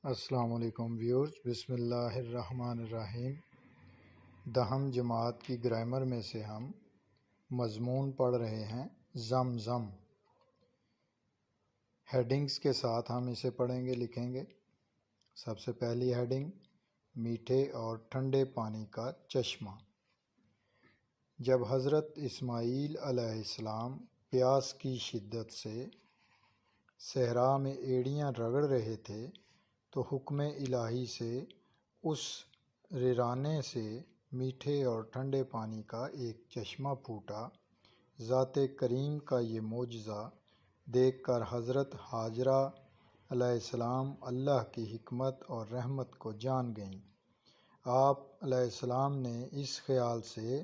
السلام علیکم ویورز، بسم اللہ الرحمن الرحیم۔ دہم جماعت کی گرامر میں سے ہم مضمون پڑھ رہے ہیں زم زم۔ ہیڈنگز کے ساتھ ہم اسے پڑھیں گے، لکھیں گے۔ سب سے پہلی ہیڈنگ، میٹھے اور ٹھنڈے پانی کا چشمہ۔ جب حضرت اسماعیل علیہ السلام پیاس کی شدت سے صحرا میں ایڑیاں رگڑ رہے تھے تو حکم الہی سے اس ریرانے سے میٹھے اور ٹھنڈے پانی کا ایک چشمہ پھوٹا۔ ذات کریم کا یہ معجزہ دیکھ کر حضرت ہاجرہ علیہ السلام اللہ کی حکمت اور رحمت کو جان گئیں۔ آپ علیہ السلام نے اس خیال سے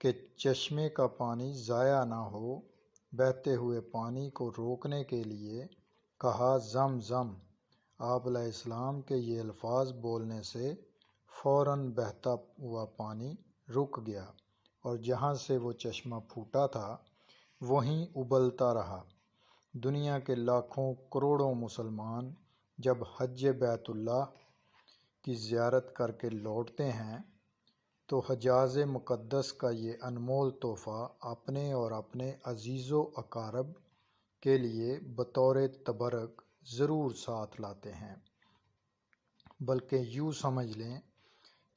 کہ چشمے کا پانی ضائع نہ ہو، بہتے ہوئے پانی کو روکنے کے لیے کہا زم زم۔ آپ علیہ السلام کے یہ الفاظ بولنے سے فوراً بہتا ہوا پانی رک گیا اور جہاں سے وہ چشمہ پھوٹا تھا وہیں ابلتا رہا۔ دنیا کے لاکھوں کروڑوں مسلمان جب حج بیت اللہ کی زیارت کر کے لوٹتے ہیں تو حجاز مقدس کا یہ انمول تحفہ اپنے اور اپنے عزیز و اقارب کے لیے بطور تبرک ضرور ساتھ لاتے ہیں، بلکہ یوں سمجھ لیں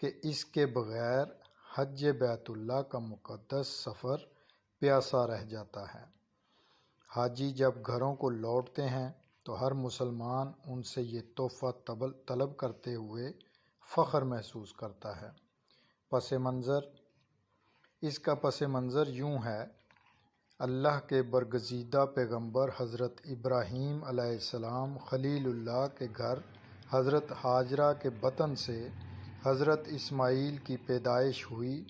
کہ اس کے بغیر حج بیت اللہ کا مقدس سفر پیاسا رہ جاتا ہے۔ حاجی جب گھروں کو لوٹتے ہیں تو ہر مسلمان ان سے یہ تحفہ طلب کرتے ہوئے فخر محسوس کرتا ہے۔ پس منظر، اس کا پس منظر یوں ہے: اللہ کے برگزیدہ پیغمبر حضرت ابراہیم علیہ السلام خلیل اللہ کے گھر حضرت ہاجرہ کے بطن سے حضرت اسماعیل کی پیدائش ہوئی۔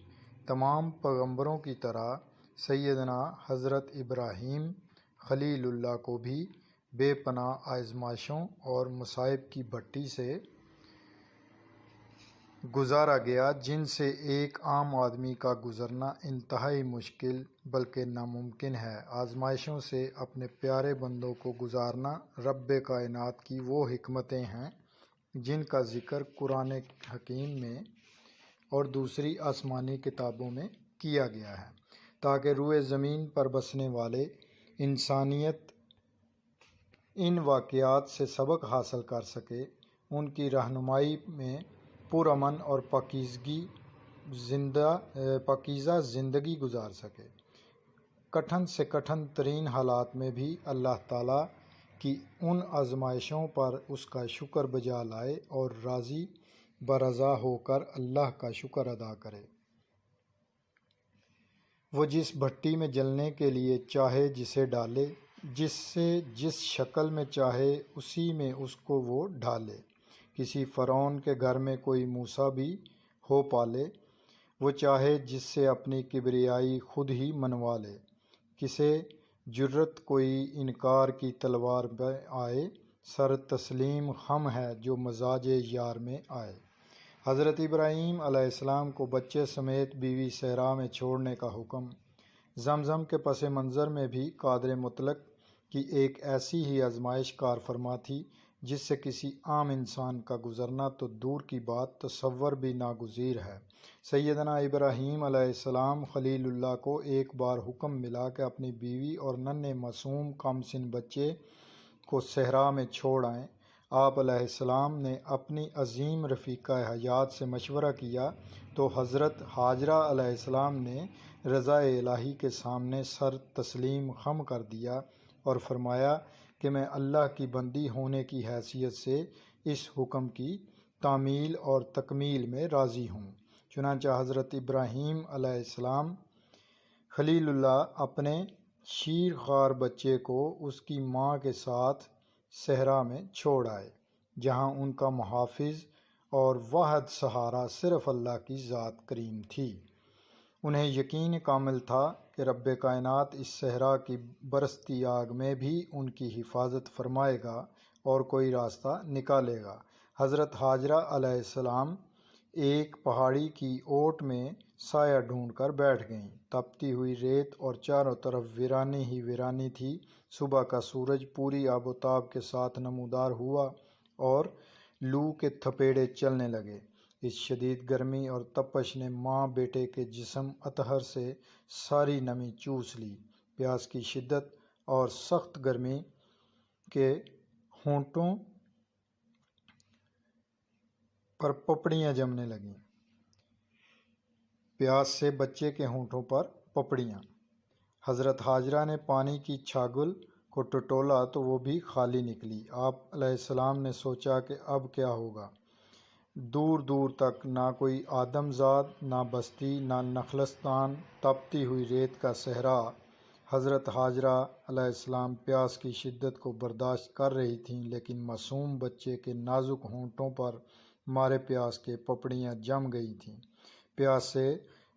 تمام پیغمبروں کی طرح سیدنا حضرت ابراہیم خلیل اللہ کو بھی بے پناہ آزمائشوں اور مصائب کی بھٹی سے گزارا گیا، جن سے ایک عام آدمی کا گزرنا انتہائی مشکل بلکہ ناممکن ہے۔ آزمائشوں سے اپنے پیارے بندوں کو گزارنا رب کائنات کی وہ حکمتیں ہیں جن کا ذکر قرآن حکیم میں اور دوسری آسمانی کتابوں میں کیا گیا ہے، تاکہ روئے زمین پر بسنے والے انسانیت ان واقعات سے سبق حاصل کر سکے، ان کی رہنمائی میں پرامن اور پاکیزہ زندگی گزار سکے۔ کٹھن سے کٹھن ترین حالات میں بھی اللہ تعالیٰ کی ان آزمائشوں پر اس کا شکر بجا لائے اور راضی برضا ہو کر اللہ کا شکر ادا کرے۔ وہ جس بھٹی میں جلنے کے لیے چاہے جسے ڈالے، جس شکل میں چاہے اسی میں اس کو وہ ڈھالے۔ کسی فرعون کے گھر میں کوئی موسیٰ بھی ہو پالے، وہ چاہے جس سے اپنی کبریائی خود ہی منوا لے۔ کسے جرت کوئی انکار کی تلوار پہ آئے، سر تسلیم خم ہے جو مزاج یار میں آئے۔ حضرت ابراہیم علیہ السلام کو بچے سمیت بیوی صحرا میں چھوڑنے کا حکم۔ زمزم کے پس منظر میں بھی قادر مطلق کی ایک ایسی ہی آزمائش کار فرما تھی جس سے کسی عام انسان کا گزرنا تو دور کی بات تصور بھی ناگزیر ہے۔ سیدنا ابراہیم علیہ السلام خلیل اللہ کو ایک بار حکم ملا کہ اپنی بیوی اور ننھے معصوم کم سن بچے کو صحرا میں چھوڑ آئیں۔ آپ علیہ السلام نے اپنی عظیم رفیقہ حیات سے مشورہ کیا تو حضرت ہاجرہ علیہ السلام نے رضا الہی کے سامنے سر تسلیم خم کر دیا اور فرمایا کہ میں اللہ کی بندی ہونے کی حیثیت سے اس حکم کی تعمیل اور تکمیل میں راضی ہوں۔ چنانچہ حضرت ابراہیم علیہ السلام خلیل اللہ اپنے شیر خوار بچے کو اس کی ماں کے ساتھ صحرا میں چھوڑ آئے، جہاں ان کا محافظ اور واحد سہارا صرف اللہ کی ذات کریم تھی۔ انہیں یقین کامل تھا کہ رب کائنات اس صحرا کی برستی آگ میں بھی ان کی حفاظت فرمائے گا اور کوئی راستہ نکالے گا۔ حضرت ہاجرہ علیہ السلام ایک پہاڑی کی اوٹ میں سایہ ڈھونڈ کر بیٹھ گئیں۔ تپتی ہوئی ریت اور چاروں طرف ویرانی ہی ویرانی تھی۔ صبح کا سورج پوری آب و تاب کے ساتھ نمودار ہوا اور لو کے تھپیڑے چلنے لگے۔ اس شدید گرمی اور تپش نے ماں بیٹے کے جسم اطہر سے ساری نمی چوس لی۔ پیاس کی شدت اور سخت گرمی کے ہونٹوں پر پپڑیاں جمنے لگیں۔ پیاس سے بچے کے ہونٹوں پر پپڑیاں۔ حضرت حاجرہ نے پانی کی چھاگل کو ٹٹولا تو وہ بھی خالی نکلی۔ آپ علیہ السلام نے سوچا کہ اب کیا ہوگا۔ دور دور تک نہ کوئی آدم زاد، نہ بستی، نہ نخلستان، تپتی ہوئی ریت کا صحرا۔ حضرت حاجرہ علیہ السلام پیاس کی شدت کو برداشت کر رہی تھیں، لیکن معصوم بچے کے نازک ہونٹوں پر مارے پیاس کے پپڑیاں جم گئی تھیں۔ پیاس سے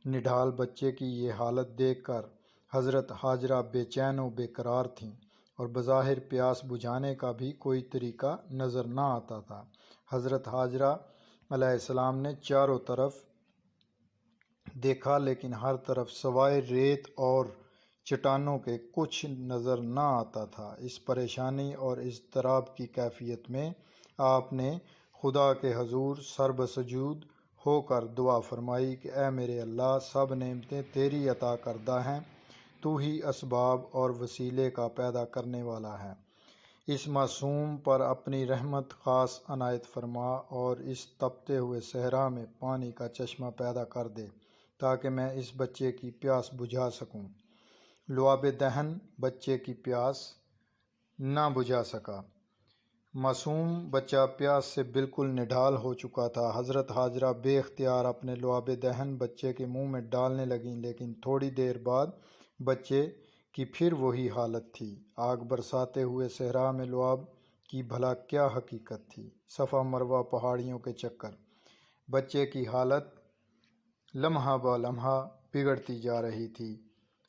نڈھال بچے کی یہ حالت دیکھ کر حضرت حاجرہ بے چین و بے قرار تھیں، اور بظاہر پیاس بجھانے کا بھی کوئی طریقہ نظر نہ آتا تھا۔ حضرت حاجرہ علیہ السلام نے چاروں طرف دیکھا، لیکن ہر طرف سوائے ریت اور چٹانوں کے کچھ نظر نہ آتا تھا۔ اس پریشانی اور اضطراب کی کیفیت میں آپ نے خدا کے حضور سر بسجود ہو کر دعا فرمائی کہ اے میرے اللہ، سب نعمتیں تیری عطا کردہ ہیں، تو ہی اسباب اور وسیلے کا پیدا کرنے والا ہے۔ اس معصوم پر اپنی رحمت خاص عنایت فرما اور اس تپتے ہوئے صحرا میں پانی کا چشمہ پیدا کر دے تاکہ میں اس بچے کی پیاس بجھا سکوں۔ لعاب دہن بچے کی پیاس نہ بجھا سکا۔ معصوم بچہ پیاس سے بالکل نڈھال ہو چکا تھا۔ حضرت حاجرہ بے اختیار اپنے لعاب دہن بچے کے منہ میں ڈالنے لگیں، لیکن تھوڑی دیر بعد بچے کی پھر وہی حالت تھی۔ آگ برساتے ہوئے صحرا میں لعاب کی بھلا کیا حقیقت تھی؟ صفا مروہ پہاڑیوں کے چکر۔ بچے کی حالت لمحہ بہ لمحہ بگڑتی جا رہی تھی،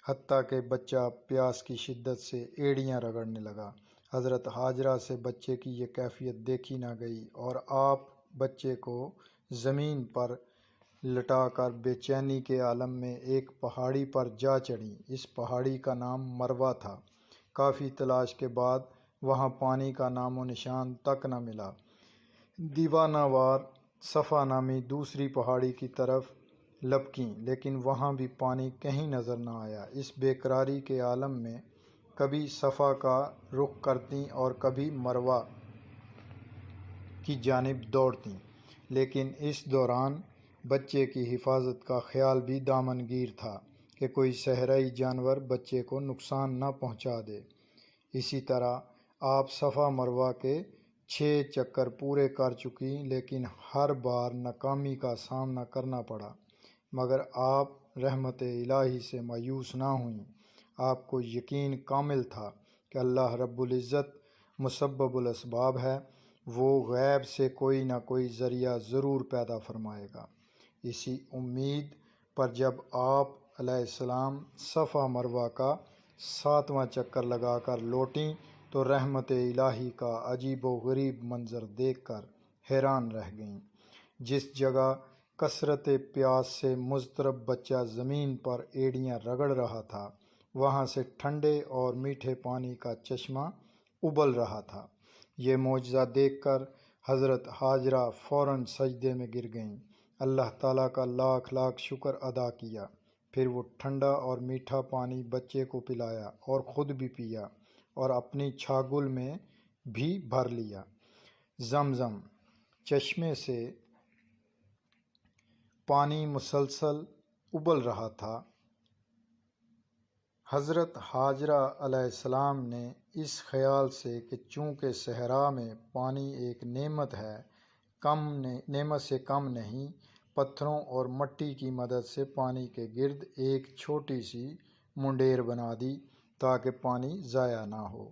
حتیٰ کہ بچہ پیاس کی شدت سے ایڑیاں رگڑنے لگا۔ حضرت حاجرہ سے بچے کی یہ کیفیت دیکھی نہ گئی، اور آپ بچے کو زمین پر لٹا کر بے چینی کے عالم میں ایک پہاڑی پر جا چڑھیں۔ اس پہاڑی کا نام مروہ تھا۔ کافی تلاش کے بعد وہاں پانی کا نام و نشان تک نہ ملا۔ دیوانہ وار صفا نامی دوسری پہاڑی کی طرف لپکیں، لیکن وہاں بھی پانی کہیں نظر نہ آیا۔ اس بے قراری کے عالم میں کبھی صفا کا رخ کرتیں اور کبھی مروہ کی جانب دوڑتیں، لیکن اس دوران بچے کی حفاظت کا خیال بھی دامن گیر تھا کہ کوئی صحرائی جانور بچے کو نقصان نہ پہنچا دے۔ اسی طرح آپ صفا مروہ کے 6 چکر پورے کر چکیں، لیکن ہر بار ناکامی کا سامنا کرنا پڑا، مگر آپ رحمت الہی سے مایوس نہ ہوئیں۔ آپ کو یقین کامل تھا کہ اللہ رب العزت مسبب الاسباب ہے، وہ غیب سے کوئی نہ کوئی ذریعہ ضرور پیدا فرمائے گا۔ اسی امید پر جب آپ علیہ السلام صفا مروہ کا 7واں چکر لگا کر لوٹیں تو رحمت الہی کا عجیب و غریب منظر دیکھ کر حیران رہ گئیں۔ جس جگہ کثرت پیاس سے مضطرب بچہ زمین پر ایڑیاں رگڑ رہا تھا، وہاں سے ٹھنڈے اور میٹھے پانی کا چشمہ ابل رہا تھا۔ یہ معجزہ دیکھ کر حضرت حاجرہ فوراً سجدے میں گر گئیں، اللہ تعالیٰ کا لاکھ لاکھ شکر ادا کیا۔ پھر وہ ٹھنڈا اور میٹھا پانی بچے کو پلایا اور خود بھی پیا اور اپنی چھاگل میں بھی بھر لیا۔ زمزم چشمے سے پانی مسلسل ابل رہا تھا۔ حضرت حاجرہ علیہ السلام نے اس خیال سے کہ چونکہ صحرا میں پانی ایک نعمت ہے، نعمت سے کم نہیں، پتھروں اور مٹی کی مدد سے پانی کے گرد ایک چھوٹی سی منڈیر بنا دی تاکہ پانی ضائع نہ ہو،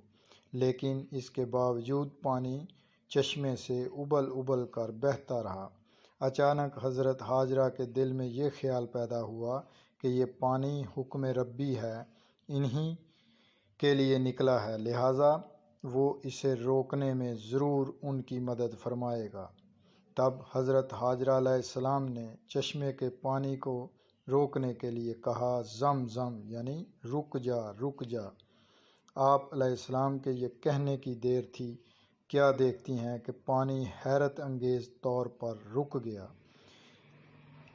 لیکن اس کے باوجود پانی چشمے سے ابل ابل کر بہتا رہا۔ اچانک حضرت حاجرہ کے دل میں یہ خیال پیدا ہوا کہ یہ پانی حکم ربی ہے، انہی کے لیے نکلا ہے، لہٰذا وہ اسے روکنے میں ضرور ان کی مدد فرمائے گا۔ تب حضرت حاجرہ علیہ السلام نے چشمے کے پانی کو روکنے کے لیے کہا، زم زم، یعنی رک جا رک جا۔ آپ علیہ السلام کے یہ کہنے کی دیر تھی کیا دیکھتی ہیں کہ پانی حیرت انگیز طور پر رک گیا۔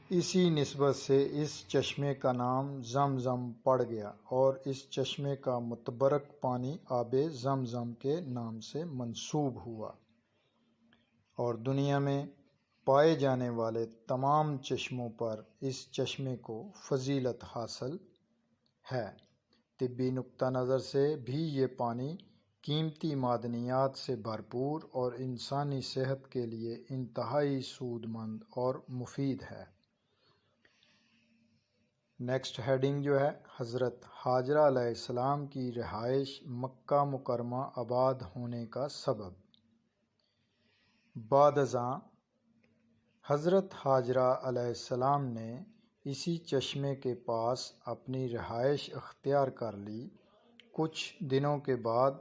اسی نسبت سے اس چشمے کا نام زمزم پڑ گیا اور اس چشمے کا متبرک پانی آب زمزم کے نام سے منسوب ہوا، اور دنیا میں پائے جانے والے تمام چشموں پر اس چشمے کو فضیلت حاصل ہے۔ طبی نقطہ نظر سے بھی یہ پانی قیمتی معدنیات سے بھرپور اور انسانی صحت کے لیے انتہائی سود مند اور مفید ہے۔ نیکسٹ ہیڈنگ جو ہے، حضرت ہاجرہ علیہ السلام کی رہائش مکہ مکرمہ آباد ہونے کا سبب۔ بعد ازاں حضرت ہاجرہ علیہ السلام نے اسی چشمے کے پاس اپنی رہائش اختیار کر لی۔ کچھ دنوں کے بعد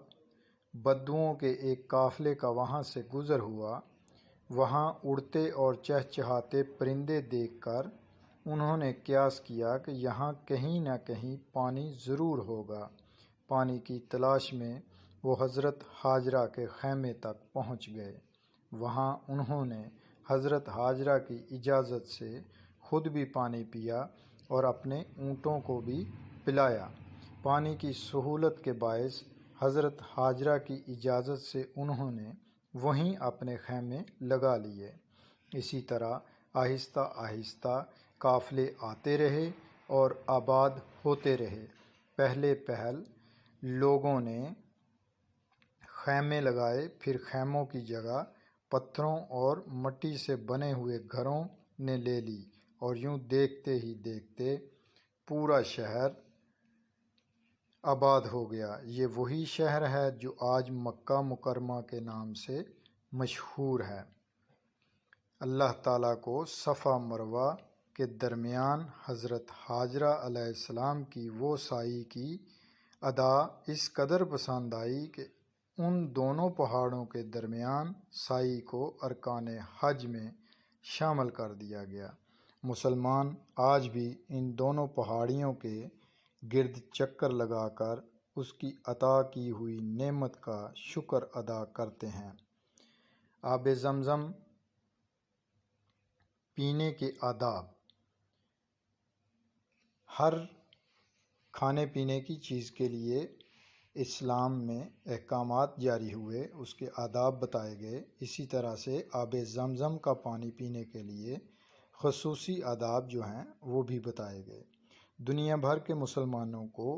بدوؤں کے ایک قافلے کا وہاں سے گزر ہوا۔ وہاں اڑتے اور چہچہاتے پرندے دیکھ کر انہوں نے قیاس کیا کہ یہاں کہیں نہ کہیں پانی ضرور ہوگا۔ پانی کی تلاش میں وہ حضرت ہاجرہ کے خیمے تک پہنچ گئے۔ وہاں انہوں نے حضرت ہاجرہ کی اجازت سے خود بھی پانی پیا اور اپنے اونٹوں کو بھی پلایا۔ پانی کی سہولت کے باعث حضرت ہاجرہ کی اجازت سے انہوں نے وہیں اپنے خیمے لگا لیے۔ اسی طرح آہستہ آہستہ قافلے آتے رہے اور آباد ہوتے رہے۔ پہلے پہل لوگوں نے خیمے لگائے، پھر خیموں کی جگہ پتھروں اور مٹی سے بنے ہوئے گھروں نے لے لی، اور یوں دیکھتے ہی دیکھتے پورا شہر آباد ہو گیا۔ یہ وہی شہر ہے جو آج مکہ مکرمہ کے نام سے مشہور ہے۔ اللہ تعالیٰ کو صفا مروہ کے درمیان حضرت ہاجرہ علیہ السلام کی وہ سعی کی ادا اس قدر پسند آئی کہ ان دونوں پہاڑوں کے درمیان سعی کو ارکان حج میں شامل کر دیا گیا۔ مسلمان آج بھی ان دونوں پہاڑیوں کے گرد چکر لگا کر اس کی عطا کی ہوئی نعمت کا شکر ادا کرتے ہیں۔ آب زمزم پینے کے آداب۔ ہر کھانے پینے کی چیز کے لیے اسلام میں احکامات جاری ہوئے، اس کے آداب بتائے گئے۔ اسی طرح سے آب زمزم کا پانی پینے کے لیے خصوصی آداب جو ہیں وہ بھی بتائے گئے۔ دنیا بھر کے مسلمانوں کو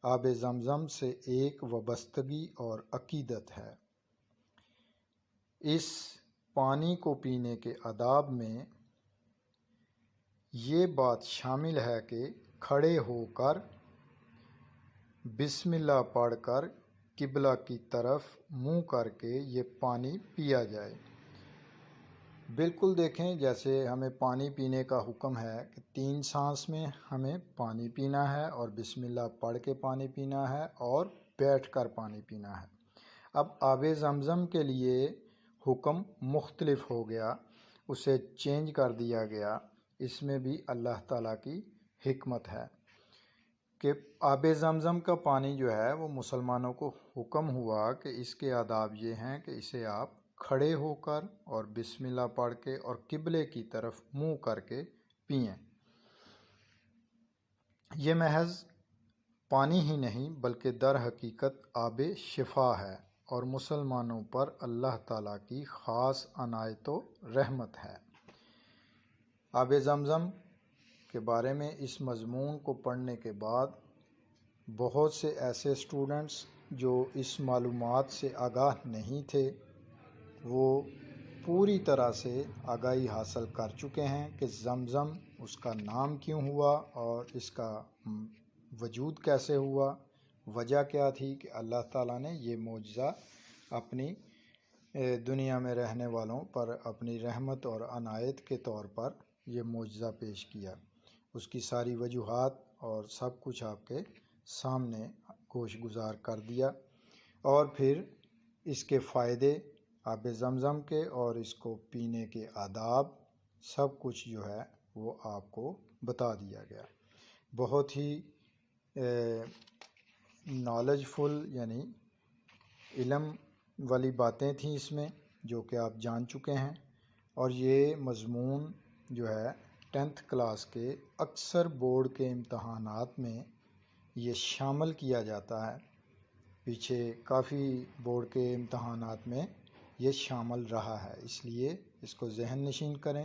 آب زمزم سے ایک وابستگی اور عقیدت ہے۔ اس پانی کو پینے کے آداب میں یہ بات شامل ہے کہ کھڑے ہو کر بسم اللہ پڑھ کر قبلہ کی طرف منہ کر کے یہ پانی پیا جائے۔ بالکل دیکھیں جیسے ہمیں پانی پینے کا حکم ہے کہ 3 سانس میں ہمیں پانی پینا ہے اور بسم اللہ پڑھ کے پانی پینا ہے اور بیٹھ کر پانی پینا ہے۔ اب آب زمزم کے لیے حکم مختلف ہو گیا، اسے چینج کر دیا گیا۔ اس میں بھی اللہ تعالیٰ کی حکمت ہے کہ آب زمزم کا پانی جو ہے وہ مسلمانوں کو حکم ہوا کہ اس کے آداب یہ ہیں کہ اسے آپ کھڑے ہو کر اور بسم اللہ پڑھ کے اور قبلے کی طرف منہ کر کے پئیں۔ یہ محض پانی ہی نہیں بلکہ در حقیقت آب شفا ہے اور مسلمانوں پر اللہ تعالیٰ کی خاص عنایت و رحمت ہے۔ آب زمزم کے بارے میں اس مضمون کو پڑھنے کے بعد بہت سے ایسے اسٹوڈنٹس جو اس معلومات سے آگاہ نہیں تھے وہ پوری طرح سے آگاہی حاصل کر چکے ہیں کہ زمزم اس کا نام کیوں ہوا اور اس کا وجود کیسے ہوا۔ وجہ کیا تھی کہ اللہ تعالیٰ نے یہ معجزہ اپنی دنیا میں رہنے والوں پر اپنی رحمت اور عنایت کے طور پر یہ معجزہ پیش کیا۔ اس کی ساری وجوہات اور سب کچھ آپ کے سامنے گوش گزار کر دیا، اور پھر اس کے فائدے آب زمزم کے اور اس کو پینے کے آداب سب کچھ جو ہے وہ آپ کو بتا دیا گیا۔ بہت ہی نالج فل یعنی علم والی باتیں تھیں اس میں جو کہ آپ جان چکے ہیں، اور یہ مضمون جو ہے 10th کلاس کے اکثر بورڈ کے امتحانات میں یہ شامل کیا جاتا ہے۔ پیچھے کافی بورڈ کے امتحانات میں یہ شامل رہا ہے، اس لیے اس کو ذہن نشین کریں۔